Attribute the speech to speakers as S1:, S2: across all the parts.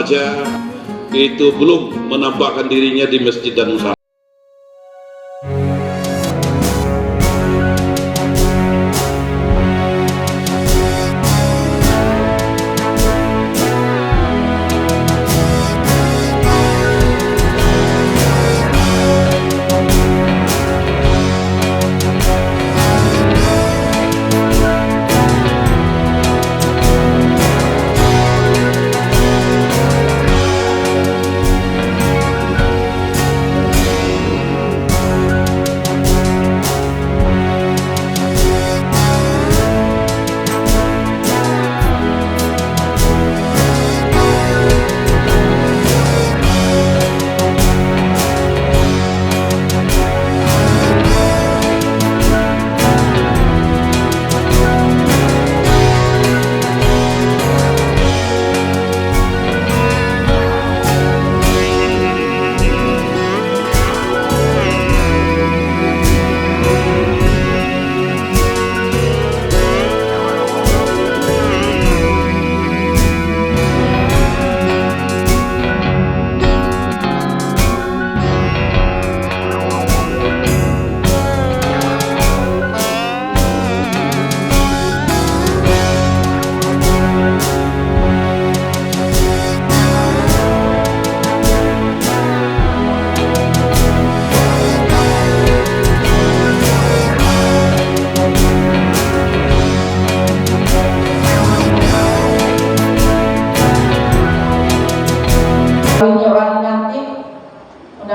S1: remaja itu belum menampakkan dirinya di masjid dan musala.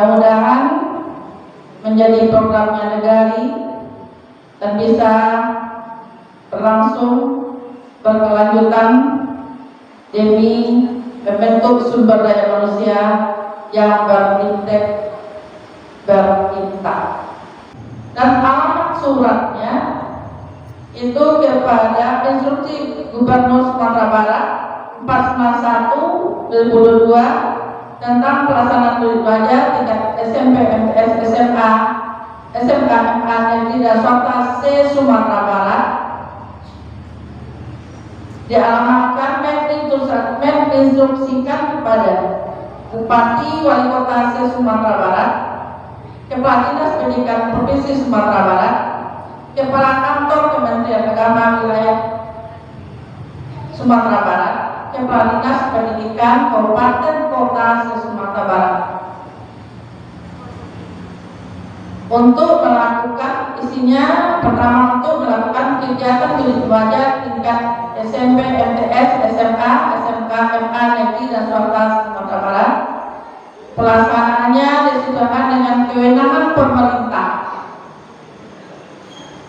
S2: Mudah-mudahan menjadi programnya negari dan bisa berlangsung berkelanjutan demi membentuk sumber daya manusia yang berintegritas. Dan alamat suratnya itu kepada Instruksi Gubernur Sumatera Barat 491/2022 tentang pelaksanaan kuliah pelajar tingkat SMP, MTS, SMA, SMK, MA, Negeri dan Swasta se-Sumatera Barat, dialamatkan menginstruksikan kepada Bupati Wali Kota se-Sumatera Barat, Kepala Dinas Pendidikan Provinsi Sumatera Barat, Kepala Kantor Kementerian Agama Wilayah Sumatera Barat, Kepala Dinas Pendidikan Kabupaten Kota se-Sumatera Barat untuk melakukan pertama untuk melakukan kegiatan kuliah pelajar tingkat SMP, MTS, SMA, SMK, MA, Negeri dan Swasta Sumatera Barat. Pelaksanaannya disesuaikan dengan kewenangan pemerintah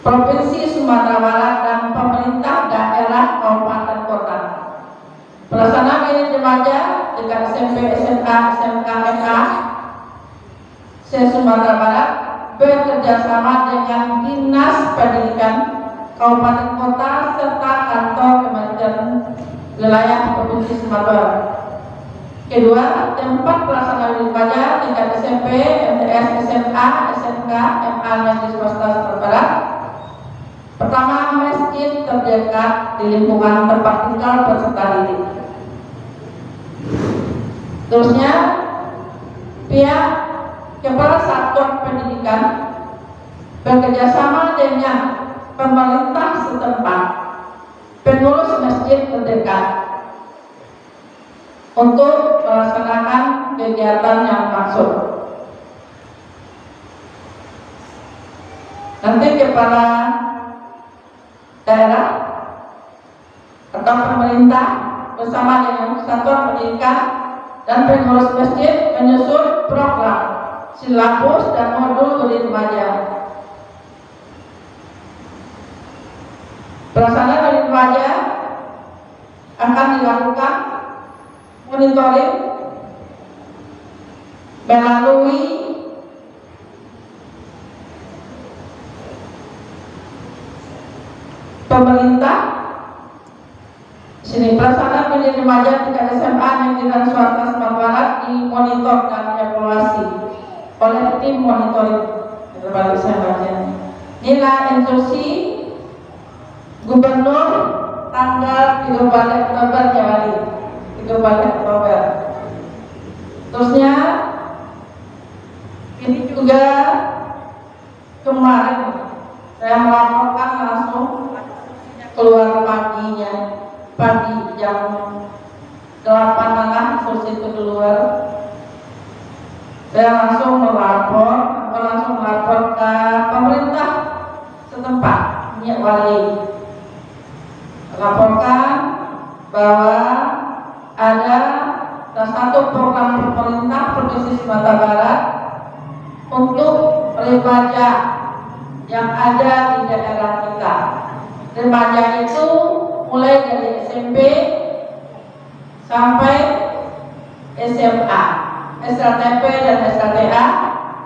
S2: Provinsi Sumatera Barat dan pemerintah daerah kabupaten kota. Pelaksanaan kuliah remaja tingkat SMP, SMA, SMK, MA se-Sumatera Barat bekerjasama dengan Dinas Pendidikan Kabupaten Kota serta Kantor Kementerian Wilayah Provinsi Sumatera Barat. Kedua, tempat pelaksanaan kuliah pelajar tingkat SMP, MTS, SMA, SMK, MA Negeri Swasta Sumatera Barat. Pertama, masjid terdekat di lingkungan tempat tinggal peserta didik. Terusnya, pihak Kepala Satuan Pendidikan bekerjasama dengan pemerintah setempat, pengurus masjid terdekat untuk melaksanakan kegiatan yang maksud. Nanti kepala daerah atau pemerintah bersama dengan satuan pendidikan dan pengurus masjid menyusun program, silabus dan modul kuliah remaja. Pelaksanaan kuliah remaja akan dilakukan monitoring melalui pemerintah. Sini pelaksanaan kuliah remaja tingkat SMA Negeri dan Swasta Sumatera Barat dimonitor dan evaluasi oleh tim monitoring. Terbalik saya baca. Nilai instruksi Gubernur tanggal 13 Oktober 13 Oktober Terusnya ini juga kemarin saya melaporkan langsung keluar pagi jam 8 instruksi itu keluar. Saya langsung melapor ke pemerintah setempat, Minyak Wali, laporkan bahwa ada salah satu program pemerintah Provinsi Sumatera Barat untuk remaja yang ada di daerah kita. Remaja itu mulai dari SMP sampai SMA, SLTP dan SLTA.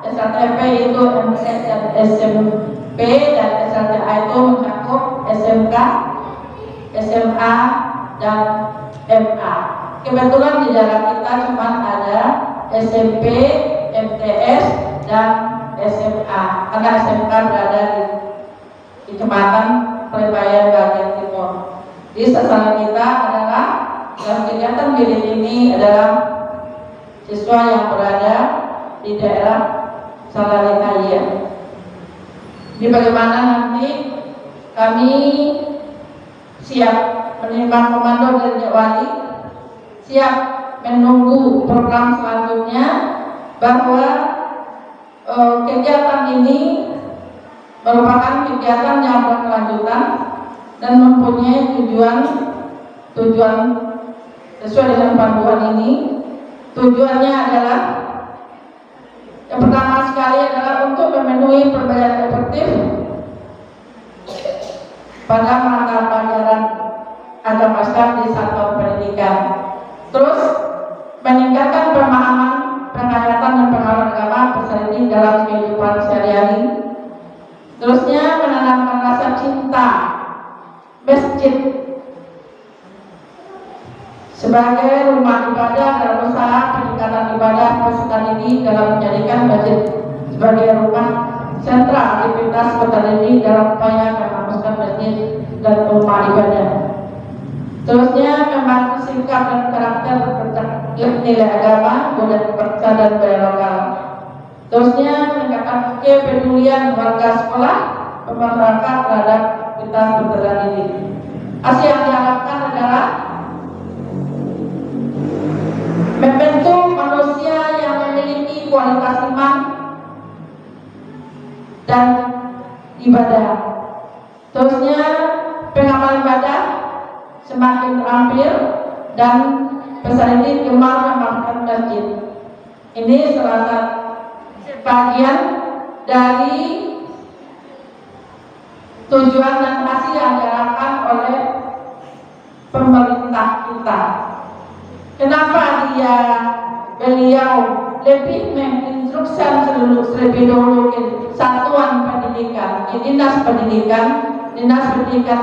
S2: SLTP itu MTS dan SMP, dan SLTA itu mencakup SMK, SMA, dan MA. Kebetulan di daerah kita cuma ada SMP, MTS, dan SMA, karena SMK berada di Kecamatan Pelebayan bagian timur. Jadi sasaran kita adalah dalam kegiatan bidik ini adalah siswa yang berada di daerah Salalikaya. Jadi bagaimana nanti kami siap menerima komando dari Minyak Wali, siap menunggu program selanjutnya, bahwa kegiatan ini merupakan kegiatan yang berkelanjutan dan mempunyai tujuan sesuai dengan panduan ini. Tujuannya adalah yang pertama sekali adalah untuk memenuhi pembelajaran efektif pada mata pelajaran agama Islam di satuan pendidikan. Terus meningkatkan pemahaman, penghayatan dan pengalaman agama peserta dalam kehidupan sehari-hari. Terusnya menanamkan rasa cinta masjid sebagai rumah ibadah dan usaha peningkatan ibadah peserta didik dalam menjadikan masjid sebagai rumah sentra aktivitas peserta didik dalam upaya menghapuskan masjid dan rumah ibadah. Terusnya membangun sikap dan karakter nilai agama, budaya bangsa dan budaya lokal. Terusnya meningkatkan kepedulian warga sekolah, masyarakat terhadap kita peserta didik. Hasil yang diharapkan adalah membentuk manusia yang memiliki kualitas iman dan ibadah. Terusnya pengamalan ibadah semakin terampil dan peserta didik gemar memakai masjid. Ini salah satu bagian dari tujuan dan hasil yang diharapkan oleh pemerintah kita. Kenapa beliau lebih menginstruksikan terlebih dahulu ke satuan pendidikan, ke dinas pendidikan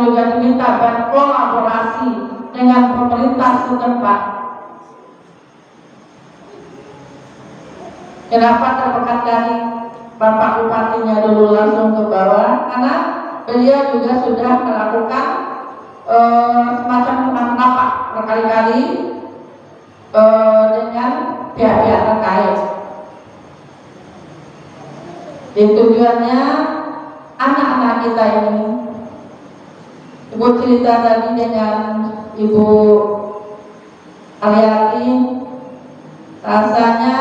S2: juga diminta berkolaborasi dengan pemerintah setempat. Kenapa terpekat dari Bapak Bupatinya dulu langsung ke bawah? Karena beliau juga sudah melakukan semacam rapat berkali-kali dengan pihak-pihak terkait. Tujuannya anak-anak kita ini, Ibu cerita tadi dengan Ibu Aliati, rasanya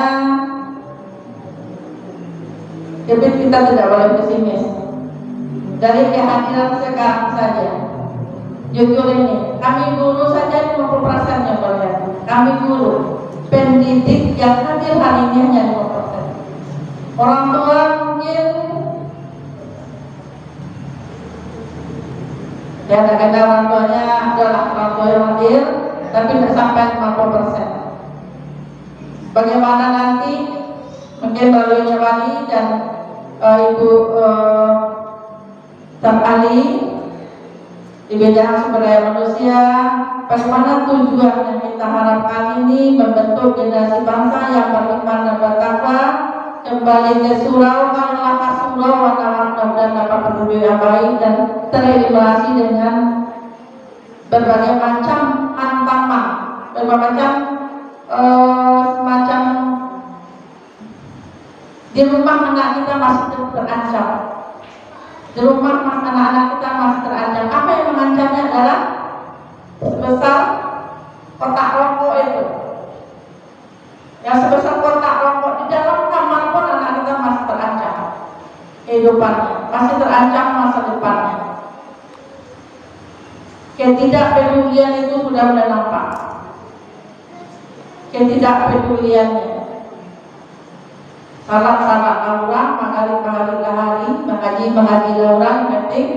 S2: kita tidak boleh pesimis. Dari kehadiran sekarang saja, jujur ini, kami guru saja 50% yang boleh. Kami guru, pendidik yang hadir hari ini hanya 5%. Orang tua mungkin ya kadang-kadang orang tuanya adalah orang tua yang hadir, tapi tidak sampai 50%. Bagaimana nanti mungkin melalui Minyak Wali dan Ibu Staf ahli di bidang sumber daya manusia, bagaimana tujuan yang kita harapkan ini membentuk generasi bangsa yang beriman dan bertakwa, kembali ke surau karena surau dan dapat berwujud yang baik dan tereliminasi dengan berbagai macam hantaman, berbagai macam semacam Di rumah anak kita masih terancam. Di rumah anak-anak kita masih terancam. Apa yang mengancamnya adalah sebesar kotak rokok itu. Yang sebesar kotak rokok di dalam kamar pun anak kita masih terancam kehidupannya, masih terancam masa depannya. Ketidakpedulian itu sudah mulai nampak. Ketidakpeduliannya. Salat orang, mengaji orang, penting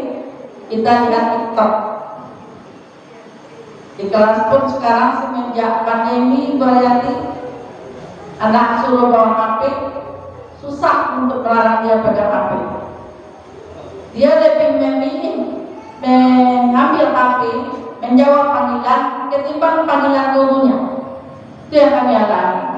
S2: kita lihat TikTok. Di kelas pun sekarang semenjak pandemi berarti anak suruh bawa HP, susah untuk melarang dia pegang HP. Dia lebih memilih mengambil HP, menjawab panggilan ketimbang panggilan gurunya. Itu yang kami alami.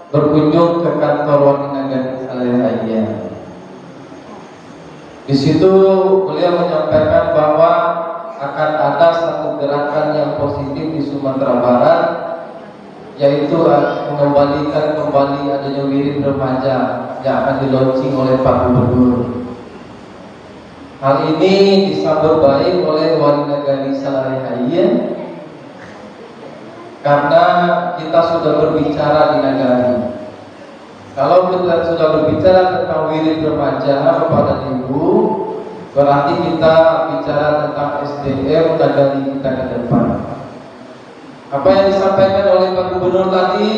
S3: Berkunjung ke kantor Wali Nagari Saleh. Di situ beliau menyampaikan bahwa akan ada satu gerakan yang positif di Sumatera Barat, yaitu mengembalikan kembali adanya wirid remaja yang akan di-launching oleh Pak Gubernur. Hal ini disambut baik oleh Wali Nagari Saleh karena kita sudah berbicara di nagari. Kalau kita sudah berbicara tentang wirid remaja kepada ibu, berarti kita bicara tentang SDM nagari kita ke depan. Apa yang disampaikan oleh Pak Gubernur tadi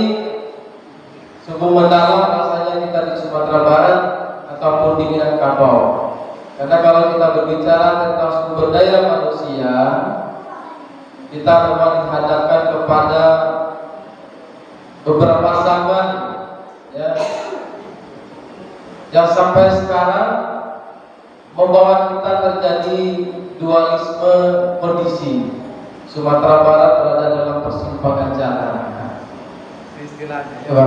S3: sungguh mendalam rasanya kita di Sumatera Barat ataupun di Minangkabau. Karena kalau kita berbicara tentang sumber daya manusia, kita memang dihadapkan kepada beberapa zaman ya, yang sampai sekarang membawa kita terjadi dualisme kondisi. Sumatera Barat berada dalam persimpangan jalan. Istilahnya. Ya,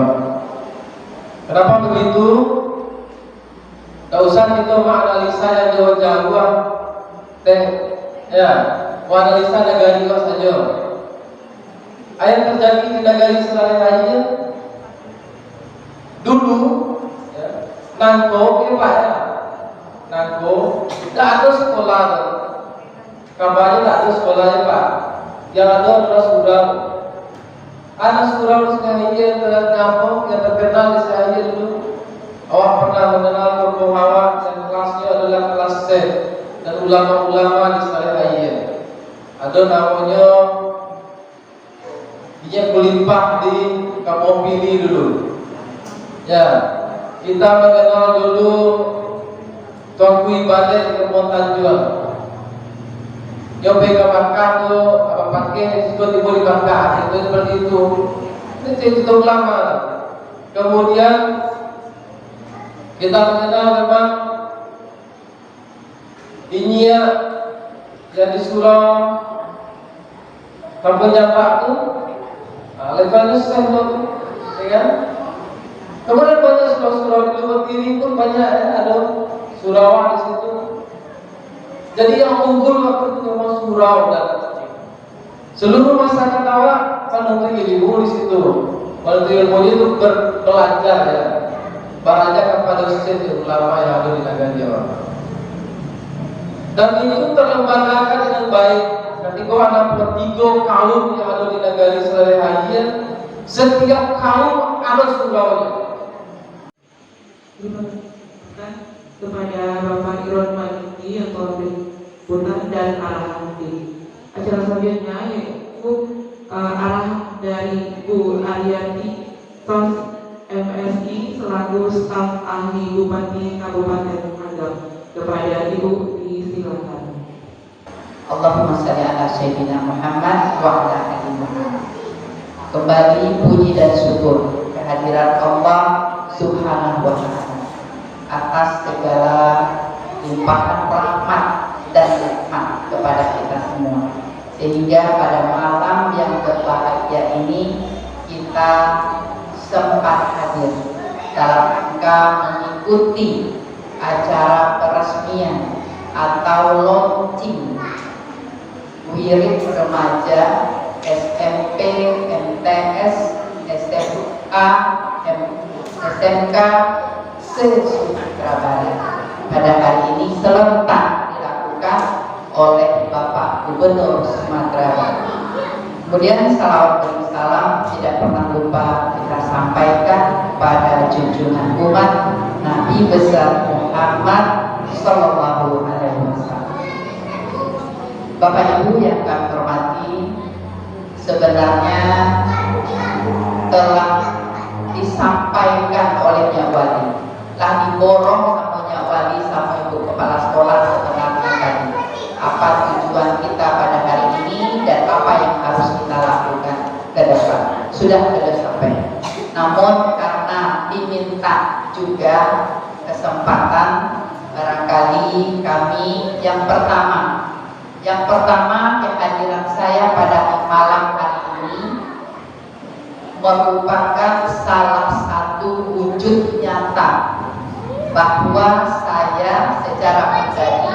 S3: kenapa begitu? Tidak usah kita menganalisa yang jauh-jauh, ya. Analisa negari kau saja. Ayat terjadi di negari Saleh dulu, ya, Nangko, Pak ya, Nangko, tidak ada sekolah. Kabarnya tidak ada sekolah ya Pak. Yang ada adalah surau. Ada surau di Saleh yang ternyambung, yang terkenal di Saleh dulu. Awak pernah mengenal Tokoh Hawa yang kelasnya adalah kelas C dan ulama-ulama di Saleh. Ada namanya minyak berlimpah di Kampung Pili dulu. Ya, kita mengenal dulu Tuanku Ibadah di Kampung Tanjuan. Yang pegang Makkah tu apa pakai disebut ibu di Makkah itu seperti itu. Ini cerita ulama. Kemudian kita mengenal memang Inya yang di surau kampungnya Pak tu, lepas itu, ya kan? Kemudian banyak surau-surau di luar kiri pun banyak ya, ada surau di situ. Jadi yang unggul waktu itu memang surau dan seluruh masyarakat awak menuntut ilmu di situ. Menuntut ilmu itu berbelajar ya, belajar kepada setiap ulama yang ada di negara awak. Dan itu terlembagakan dengan baik. Ketika anak bertiga kaum yang ada di negara Saleh, setiap kaum ada suraunya.
S2: Terima kasih kepada Bapak Iron Maliki atau Punan dan arahan di acara selanjutnya yaitu arahan dari Bu Ariyanti Tos MSI selaku staf ahli Bupati Kabupaten Agam. Kepada Ibu disilakan.
S4: Allahumma shalli ala sayyidina Muhammad wa ala ali Muhammad. Kembali puji dan syukur kehadiran Allah Subhanahu wa ta'ala atas segala limpahan rahmat dan nikmat kepada kita semua, sehingga pada malam yang berbahagia ini kita sempat hadir dalam rangka mengikuti acara peresmian atau launching wirid remaja SMP, MTS, SMA, SMK se-Sumatera Barat. Pada hari ini serentak dilakukan oleh Bapak Gubernur Sumatera Barat. Kemudian salawat beri salam tidak pernah lupa kita sampaikan pada junjungan umat Nabi besar Muhammad Sallallahu Alaihi Wasallam. Bapak Ibu yang kami hormati, sebenarnya telah disampaikan oleh Nyak Wali, telah diborong sama Nyak Wali sama Ibu Kepala Sekolah sebenarnya tadi apa tujuan kita pada hari ini dan apa yang harus kita lakukan ke depan. Sudah disampaikan. Namun karena diminta juga kesempatan, barangkali kami yang pertama kehadiran saya pada malam hari ini merupakan salah satu wujud nyata bahwa saya secara pribadi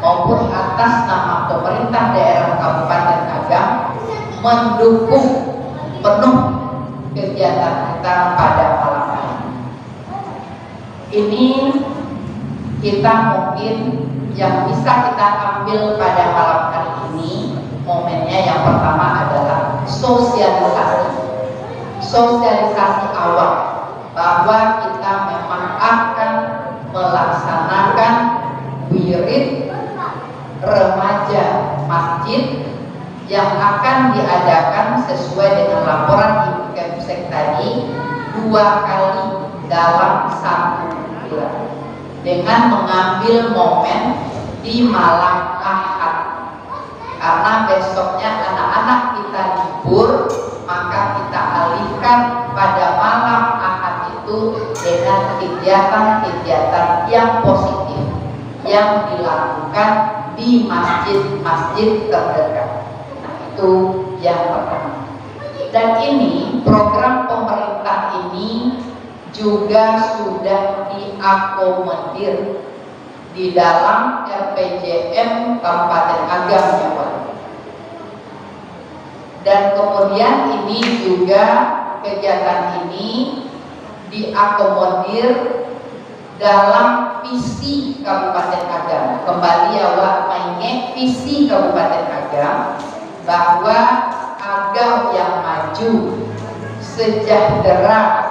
S4: maupun atas nama pemerintah daerah Kabupaten Agam mendukung penuh kegiatan kita pada malam hari ini. Kita mungkin yang bisa kita ambil pada malam hari ini, momennya yang pertama adalah sosialisasi awal bahwa kita memang akan melaksanakan wirid remaja masjid yang akan diadakan sesuai dengan laporan Ibu Kemsek tadi 2 kali dalam 1 bulan dengan mengambil momen di malam Ahad, karena besoknya anak-anak kita libur, maka kita alihkan pada malam Ahad itu dengan kegiatan-kegiatan yang positif yang dilakukan di masjid-masjid terdekat. Nah, itu yang pertama. Dan ini program pemerintah ini juga sudah diakomodir di dalam RPJM Kabupaten Agam, dan kemudian ini juga kegiatan ini diakomodir dalam visi Kabupaten Agam. Kembali awak mainnya visi Kabupaten Agam bahwa Agam yang maju, sejahtera,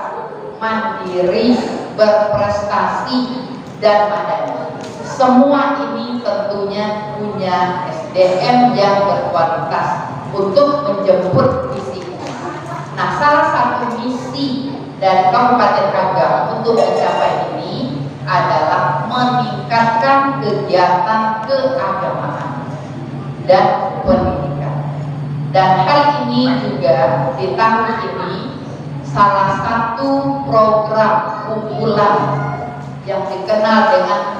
S4: mandiri, berprestasi, dan madani. Semua ini tentunya punya SDM yang berkualitas untuk menjemput visi ini. Nah, salah satu misi dari Kabupaten Agam untuk mencapai ini adalah meningkatkan kegiatan keagamaan dan pendidikan. Dan hal ini juga di tahun ini salah satu program unggulan yang dikenal dengan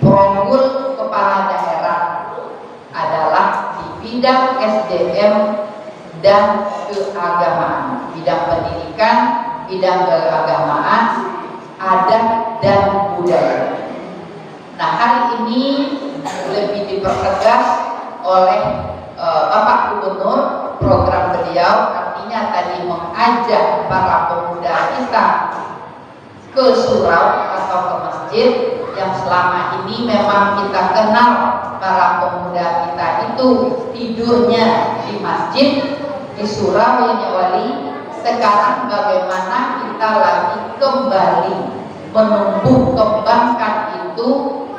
S4: Progul kepala daerah adalah di bidang SDM dan keagamaan, bidang pendidikan, bidang keagamaan, adat dan budaya. Nah, hari ini lebih dipertegas oleh Bapak Gubernur, program beliau artinya tadi mengajak para pemuda kita ke surau atau ke masjid yang selama ini memang kita kenal para pemuda kita itu tidurnya di masjid, di surau ya Wali. Sekarang bagaimana kita lagi kembali menumbuh kembangkan itu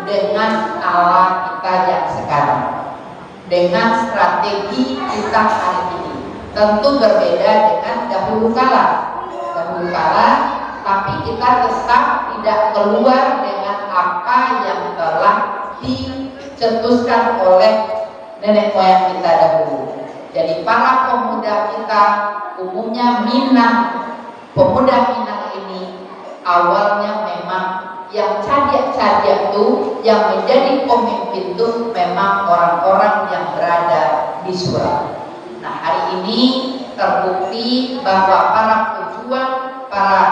S4: dengan ala kita yang sekarang, dengan strategi kita hari ini. Tentu berbeda dengan dahulu kala, tapi kita tetap tidak keluar dengan apa yang telah dicetuskan oleh nenek moyang kita dahulu. Jadi para pemuda kita umumnya Minang, pemuda Minang ini awalnya memang yang cadiak-cadiak itu yang menjadi pemimpin itu memang orang-orang yang berada di surau. Nah, hari ini terbukti bahwa para pejuang, para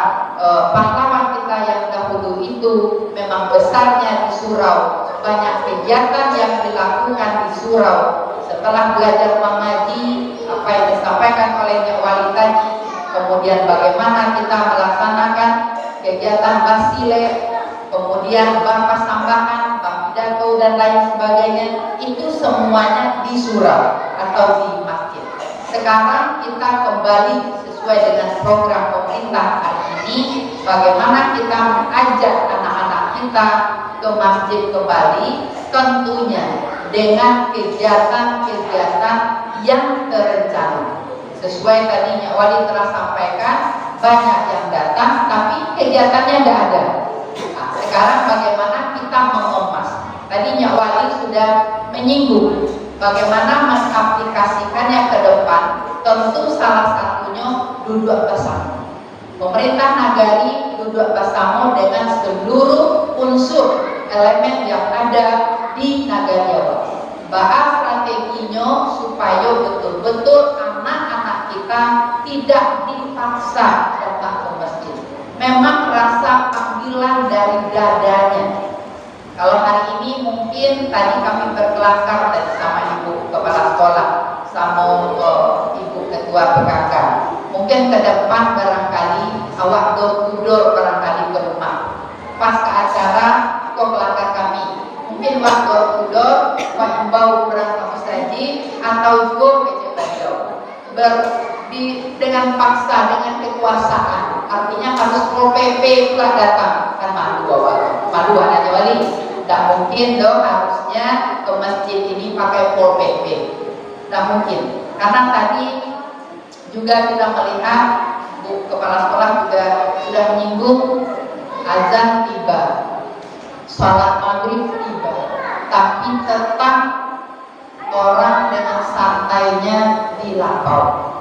S4: pahlawan kita yang dahulu itu memang besarnya di surau. Banyak kegiatan yang dilakukan di surau. Setelah belajar mengaji, apa yang disampaikan oleh Nyak Wali tadi, kemudian bagaimana kita melaksanakan kegiatan basile, kemudian bapak sambahan, bak pidato dan lain sebagainya, itu semuanya di surau atau di masjid. Sekarang kita kembali sesuai dengan program pemerintah hari ini, bagaimana kita mengajak anak-anak kita ke masjid kembali, tentunya dengan kegiatan-kegiatan yang terencana. Sesuai tadi Nyak Wali telah sampaikan, banyak yang datang tapi kegiatannya tidak ada. Nah, sekarang bagaimana kita mengemas? Tadi Nyak Wali sudah menyinggung bagaimana mengaplikasikannya ke depan. Tentu salah satunya duduk bersama. Pemerintah Nagari duduk bersama dengan seluruh unsur elemen yang ada di Nagari Jawa. Bahas strateginya supaya betul-betul anak-anak kita tidak dipaksa datang ke masjid. Memang rasa panggilan dari dadanya. Kalau hari ini mungkin tadi kami berkelakar tadi sama ibu kepala sekolah, sama ibu ketua PKK. Mungkin ke depan barangkali awak dor barangkali ke rumah. Pas ke acara kok kelakar kami. Mungkin waktu dor, imbau berangkat masjid atau juga kecil dengan paksa, dengan kekuasaan. Artinya harus Pol PP pula datang, kan malu anak Wali. Tidak mungkin dong, harusnya ke masjid ini pakai Pol PP. Tidak mungkin, karena tadi juga kita melihat Bu Kepala Sekolah juga sudah menyinggung azan tiba, salat maghrib tiba, tapi tetap orang dengan santainya di lapau.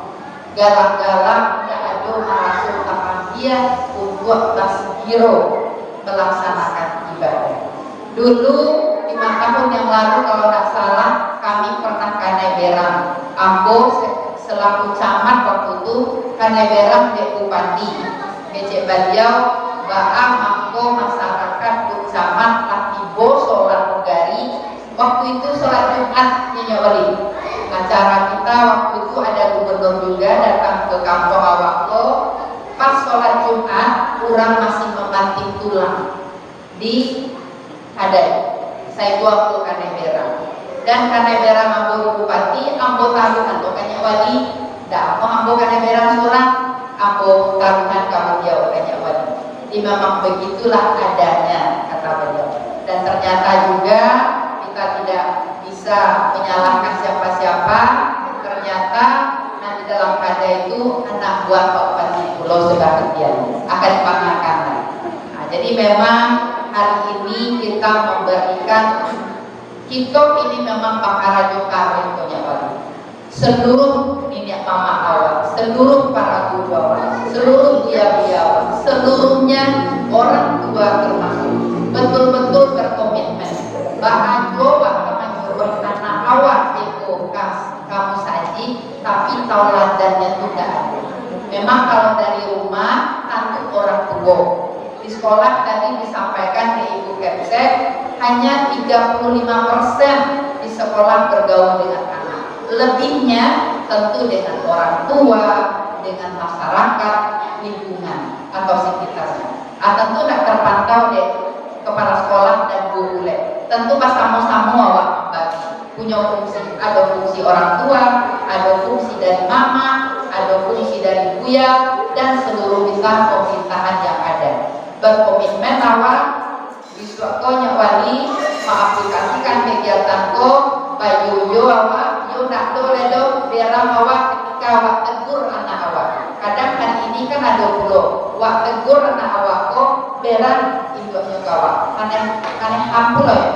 S4: Galak-galak tidak ada masuk tangan dia untuk tasbiro melaksanakan ibadah. Dulu 5 tahun yang lalu kalau tidak salah kami pernah kanai berang. Ambo selaku camat waktu itu kanai berang di Bupati Becek Baliau Ba'a Mangko masyarakat Buk Camat Akibo sholat negari. Waktu itu sholat Jumat Nyonya Wali. Acara kita waktu itu ada gubernur juga datang ke kampung awakko. Pas sholat Jumat kurang masih memantik tulang di Hadai. Saya waktu kanai berang. Dan kanai berang Ambo Bupati, Ambo taruhan Nyonya Wali. Dah Ambo kanai berang surang, Ambo taruhan kamu jauh Nyonya Wali. Memang begitulah adanya kata beliau. Dan ternyata juga kita tidak bisa menyalahkan siapa-siapa. Ternyata nanti dalam pada itu anak buah Pak Bupati Pulau sebagian akan dipanggilkan. Nah, jadi memang hari ini kita memberikan kita ini memang pakar jokarin punya Wali. Seluruh nenek mama awal, seluruh para guru awal, seluruh buya-buya, seluruhnya orang tua termasuk betul-betul berkomitmen. Bahkan coba teman-teman anak awak itu kamu saji, tapi tauladannya itu tidak ada. Memang kalau dari rumah tentu orang tua. Di sekolah tadi disampaikan ke Ibu Kepsek hanya 35% di sekolah bergaul dengan anak. Lebihnya tentu dengan orang tua, dengan masyarakat, lingkungan atau sekitarnya. Tentu tidak terpantau deh kepala sekolah dan guru le. Tentu pas sama-sama awak membagi punya fungsi. Ada fungsi orang tua, ada fungsi dari mama, ada fungsi dari buya dan seluruh bintang pemerintahan yang ada. Berkomitmen awak biswako Nyak Wali mengaplikasikan kegiatan ko bayu yo awak yo nak do ledo berang awak ketika awak tegur anak awak. Kadang hari ini kan ada pulau awak tegur anak awak ko berang induknya kawak karena hampul ya